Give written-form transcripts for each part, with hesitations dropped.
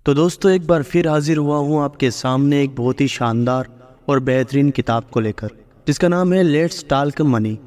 तो दोस्तों एक बार फिर हाजिर हुआ हूँ आपके सामने एक बहुत ही शानदार और बेहतरीन किताब को लेकर, जिसका नाम है लेट्स टॉक मनी।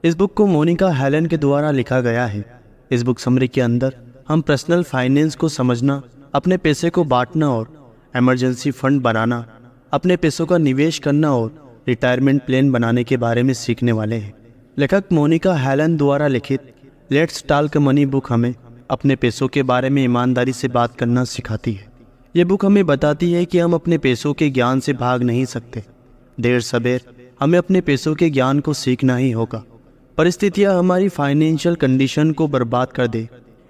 इस बुक को मोनिका हेलन के द्वारा लिखा गया है। इस बुक समरी के अंदर हम पर्सनल फाइनेंस को समझना, अपने पैसे को बांटना और इमरजेंसी फंड बनाना, अपने पैसों का निवेश करना और रिटायरमेंट प्लान बनाने के बारे में सीखने वाले हैं। लेखक मोनिका हेलन द्वारा लिखित लेट्स टॉक मनी बुक हमें अपने पैसों के बारे में ईमानदारी से बात करना सिखाती है। ये बुक हमें बताती है कि हम अपने पैसों के ज्ञान से भाग नहीं सकते। देर सबेर हमें अपने पैसों के ज्ञान को सीखना ही होगा। परिस्थितियाँ हमारी फाइनेंशियल कंडीशन को बर्बाद कर दे,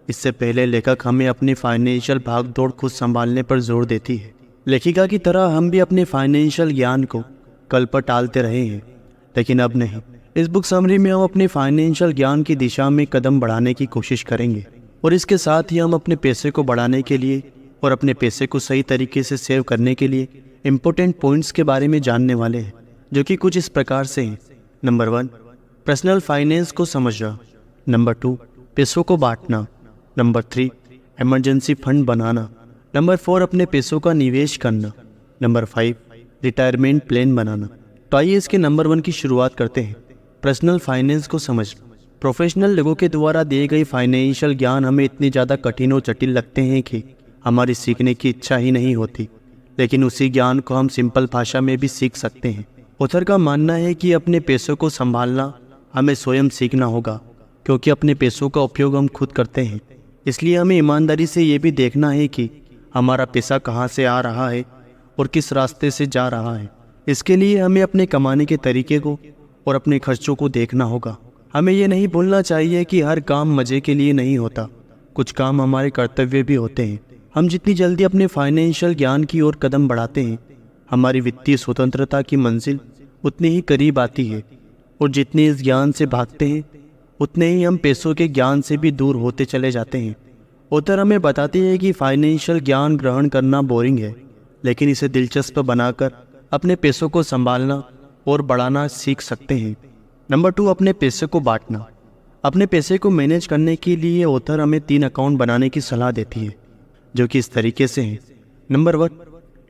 इससे पहले लेखक हमें अपनी फाइनेंशियल भागदौड़ खुद संभालने पर जोर देती है। लेखिका की तरह हम भी अपने फाइनेंशियल ज्ञान को कल पर टालते रहे हैं, लेकिन अब नहीं। इस बुक समरी में हम अपने फाइनेंशियल ज्ञान की दिशा में कदम बढ़ाने की कोशिश करेंगे और इसके साथ ही हम अपने पैसे को बढ़ाने के लिए और अपने पैसे को सही तरीके से सेव करने के लिए इम्पोर्टेंट पॉइंट्स के बारे में जानने वाले हैं, जो कि कुछ इस प्रकार से हैं। नंबर 1, पर्सनल फाइनेंस को समझना। नंबर 2, पैसों को बांटना। नंबर 3, इमरजेंसी फंड बनाना। नंबर 4, अपने पैसों का निवेश करना। नंबर 5, रिटायरमेंट प्लान बनाना। तो आइए इसके नंबर 1 की शुरुआत करते हैं, पर्सनल फाइनेंस को समझना। प्रोफेशनल लोगों के द्वारा दिए गए फाइनेंशियल ज्ञान हमें इतने ज़्यादा कठिन और जटिल लगते हैं कि हमारी सीखने की इच्छा ही नहीं होती, लेकिन उसी ज्ञान को हम सिंपल भाषा में भी सीख सकते हैं। ऑथर का मानना है कि अपने पैसों को संभालना हमें स्वयं सीखना होगा, क्योंकि अपने पैसों का उपयोग हम खुद करते हैं। इसलिए हमें ईमानदारी से ये भी देखना है कि हमारा पैसा कहाँ से आ रहा है और किस रास्ते से जा रहा है। इसके लिए हमें अपने कमाने के तरीके को और अपने खर्चों को देखना होगा। हमें ये नहीं भूलना चाहिए कि हर काम मज़े के लिए नहीं होता, कुछ काम हमारे कर्तव्य भी होते हैं। हम जितनी जल्दी अपने फाइनेंशियल ज्ञान की ओर कदम बढ़ाते हैं, हमारी वित्तीय स्वतंत्रता की मंजिल उतनी ही करीब आती है, और जितने इस ज्ञान से भागते हैं उतने ही हम पैसों के ज्ञान से भी दूर होते चले जाते हैं। ऑथर हमें बताती है कि फाइनेंशियल ज्ञान ग्रहण करना बोरिंग है, लेकिन इसे दिलचस्प बनाकर अपने पैसों को संभालना और बढ़ाना सीख सकते हैं। नंबर 2, अपने पैसे को बांटना। अपने पैसे को मैनेज करने के लिए ऑथर हमें 3 अकाउंट बनाने की सलाह देती है, जो कि इस तरीके से हैं। Number 1,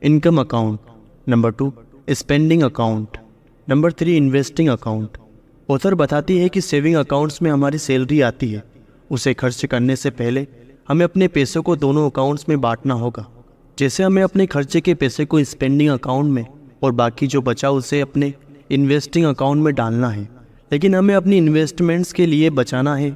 income account. Number 2, spending account. Number 3, investing account. Author बताती है कि सेविंग अकाउंट्स में हमारी सैलरी आती है, उसे खर्च करने से पहले हमें अपने पैसों को दोनों अकाउंट्स में बांटना होगा। जैसे हमें अपने खर्चे के पैसे को स्पेंडिंग अकाउंट में और बाकी जो बचा उसे अपने इन्वेस्टिंग अकाउंट में डालना है। लेकिन हमें अपनी इन्वेस्टमेंट्स के लिए बचाना है।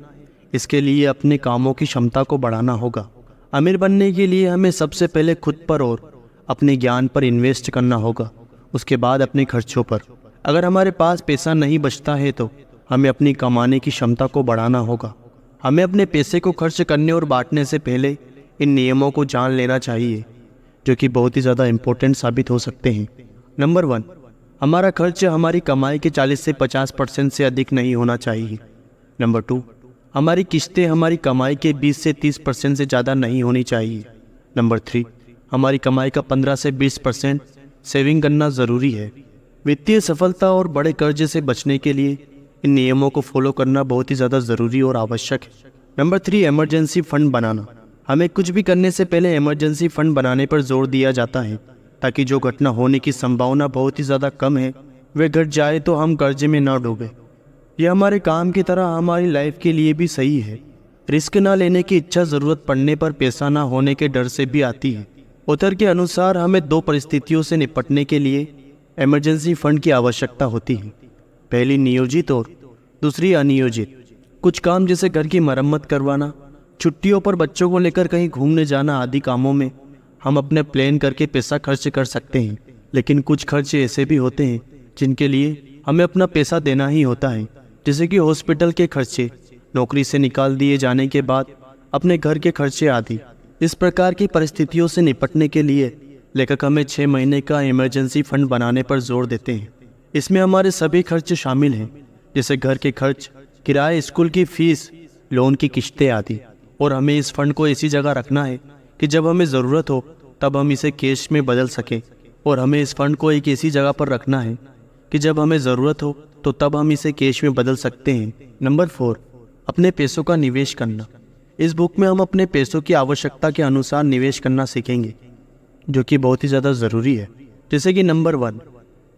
इसके लिए अपने कामों की क्षमता को बढ़ाना होगा। अमीर बनने के लिए हमें सबसे पहले खुद पर और अपने ज्ञान पर इन्वेस्ट करना होगा, उसके बाद अपने खर्चों पर। अगर हमारे पास पैसा नहीं बचता है तो हमें अपनी कमाने की क्षमता को बढ़ाना होगा। हमें अपने पैसे को खर्च करने और बांटने से पहले इन नियमों को जान लेना चाहिए, जो कि बहुत ही ज़्यादा इम्पोर्टेंट साबित हो सकते हैं। नंबर 1, हमारा खर्च हमारी कमाई के 40 से 50% से अधिक नहीं होना चाहिए। नंबर 2, हमारी किस्तें हमारी कमाई के 20 से 30% से ज़्यादा नहीं होनी चाहिए। नंबर 3, हमारी कमाई का 15 से 20% सेविंग करना ज़रूरी है। वित्तीय सफलता और बड़े कर्ज से बचने के लिए इन नियमों को फॉलो करना बहुत ही ज़्यादा ज़रूरी और आवश्यक है। नंबर 3, इमरजेंसी फंड बनाना। हमें कुछ भी करने से पहले इमरजेंसी फंड बनाने पर जोर दिया जाता है, ताकि जो घटना होने की संभावना बहुत ही ज़्यादा कम है वे घट जाए तो हम कर्जे में ना डूबे। यह हमारे काम की तरह हमारी लाइफ के लिए भी सही है। रिस्क ना लेने की इच्छा ज़रूरत पड़ने पर पैसा ना होने के डर से भी आती है। ऑथर के अनुसार हमें 2 परिस्थितियों से निपटने के लिए इमरजेंसी फंड की आवश्यकता होती है। पहली नियोजित और दूसरी अनियोजित। कुछ काम जैसे घर की मरम्मत करवाना, छुट्टियों पर बच्चों को लेकर कहीं घूमने जाना आदि कामों में हम अपने प्लान करके पैसा खर्च कर सकते हैं। लेकिन कुछ खर्च ऐसे भी होते हैं जिनके लिए हमें अपना पैसा देना ही होता है, जैसे कि हॉस्पिटल के खर्चे, नौकरी से निकाल दिए जाने के बाद अपने घर के खर्चे आदि। इस प्रकार की परिस्थितियों से निपटने के लिए लेखक हमें 6 महीने का इमरजेंसी फंड बनाने पर जोर देते हैं। इसमें हमारे सभी खर्च शामिल हैं, जैसे घर के खर्च, किराए, स्कूल की फीस, लोन की किश्तें आदि। और हमें इस फंड को ऐसी जगह रखना है कि जब हमें ज़रूरत हो तब हम इसे कैश में बदल सकें, और हमें इस फंड को एक ऐसी जगह पर रखना है कि जब हमें ज़रूरत हो तो तब हम इसे कैश में बदल सकते हैं। नंबर 4, अपने पैसों का निवेश करना। इस बुक में हम अपने पैसों की आवश्यकता के अनुसार निवेश करना सीखेंगे। जो कि बहुत ही ज़्यादा ज़रूरी है। जैसे कि नंबर 1,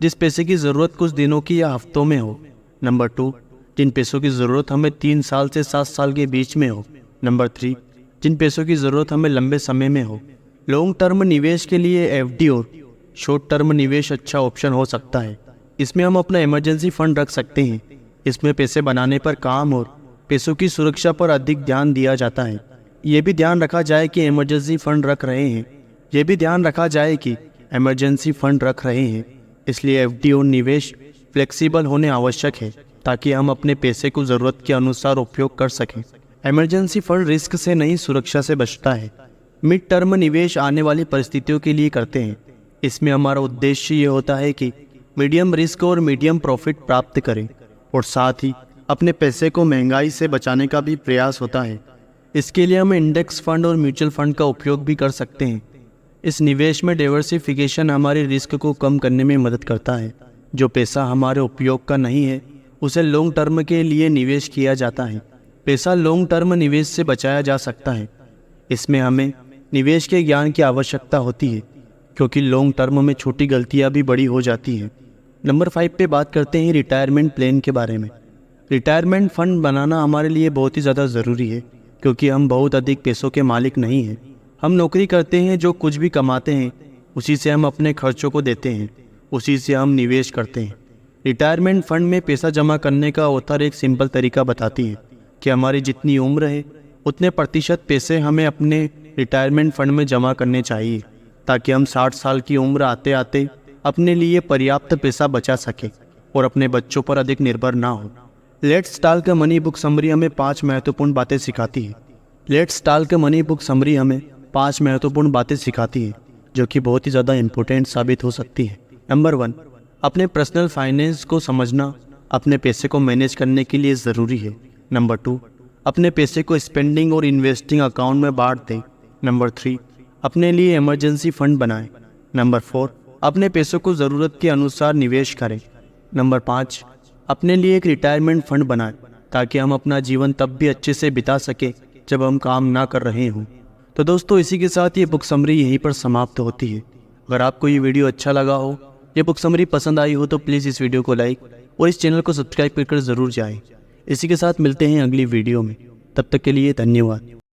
जिस पैसे की ज़रूरत कुछ दिनों की या हफ्तों में हो। नंबर 2, जिन पैसों की ज़रूरत हमें 3 साल से 7 साल के बीच में हो। नंबर 3, जिन पैसों की ज़रूरत हमें लंबे समय में हो। लॉन्ग टर्म निवेश के लिए एफडी और शॉर्ट टर्म निवेश अच्छा ऑप्शन हो सकता है। इसमें हम अपना इमरजेंसी फंड रख सकते हैं। इसमें पैसे बनाने पर काम और पैसों की सुरक्षा पर अधिक ध्यान दिया जाता है। ये भी ध्यान रखा जाए कि इमरजेंसी फंड रख रहे हैं इसलिए एफडी और निवेश फ्लेक्सिबल होने आवश्यक है ताकि हम अपने पैसे को ज़रूरत के अनुसार उपयोग कर सकें। इमरजेंसी फंड रिस्क से नहीं, सुरक्षा से बचता है। मिड टर्म निवेश आने वाली परिस्थितियों के लिए करते हैं। इसमें हमारा उद्देश्य ये होता है कि मीडियम रिस्क और मीडियम प्रॉफिट प्राप्त करें और साथ ही अपने पैसे को महंगाई से बचाने का भी प्रयास होता है। इसके लिए हम इंडेक्स फंड और म्यूचुअल फंड का उपयोग भी कर सकते हैं। इस निवेश में डाइवर्सिफिकेशन हमारे रिस्क को कम करने में मदद करता है। जो पैसा हमारे उपयोग का नहीं है उसे लॉन्ग टर्म के लिए निवेश किया जाता है। पैसा लॉन्ग टर्म निवेश से बचाया जा सकता है। इसमें हमें निवेश के ज्ञान की आवश्यकता होती है क्योंकि लॉन्ग टर्म में छोटी गलतियां भी बड़ी हो जाती हैं। नंबर 5 पे बात करते हैं रिटायरमेंट प्लान के बारे में। रिटायरमेंट फंड बनाना हमारे लिए बहुत ही ज़्यादा ज़रूरी है क्योंकि हम बहुत अधिक पैसों के मालिक नहीं हैं। हम नौकरी करते हैं, जो कुछ भी कमाते हैं उसी से हम अपने खर्चों को देते हैं, उसी से हम निवेश करते हैं। रिटायरमेंट फंड में पैसा जमा करने का ऑथर एक सिंपल तरीका बताती है कि हमारी जितनी उम्र है उतने प्रतिशत पैसे हमें अपने रिटायरमेंट फंड में जमा करने चाहिए ताकि हम 60 साल की उम्र आते आते अपने लिए पर्याप्त पैसा बचा सकें और अपने बच्चों पर अधिक निर्भर ना हो। Let's talk money book summary हमें 5 महत्वपूर्ण बातें सिखाती है। Let's talk money book summary हमें 5 महत्वपूर्ण बातें सिखाती है जो कि बहुत ही ज़्यादा इम्पोर्टेंट साबित हो सकती है। नंबर 1, अपने पर्सनल फाइनेंस को समझना अपने पैसे को मैनेज करने के लिए ज़रूरी है। नंबर 2, अपने पैसे को स्पेंडिंग और इन्वेस्टिंग अकाउंट में बांट दें। नंबर 3, अपने लिए इमरजेंसी फंड बनाएं। नंबर 4, अपने पैसों को ज़रूरत के अनुसार निवेश करें। नंबर 5, अपने लिए एक रिटायरमेंट फंड बनाएं ताकि हम अपना जीवन तब भी अच्छे से बिता सकें जब हम काम ना कर रहे हों। तो दोस्तों, इसी के साथ ये बुक समरी यहीं पर समाप्त होती है। अगर आपको ये वीडियो अच्छा लगा हो, ये बुक समरी पसंद आई हो तो प्लीज़ इस वीडियो को लाइक और इस चैनल को सब्सक्राइब कर ज़रूर जाएं। इसी के साथ मिलते हैं अगली वीडियो में। तब तक के लिए धन्यवाद।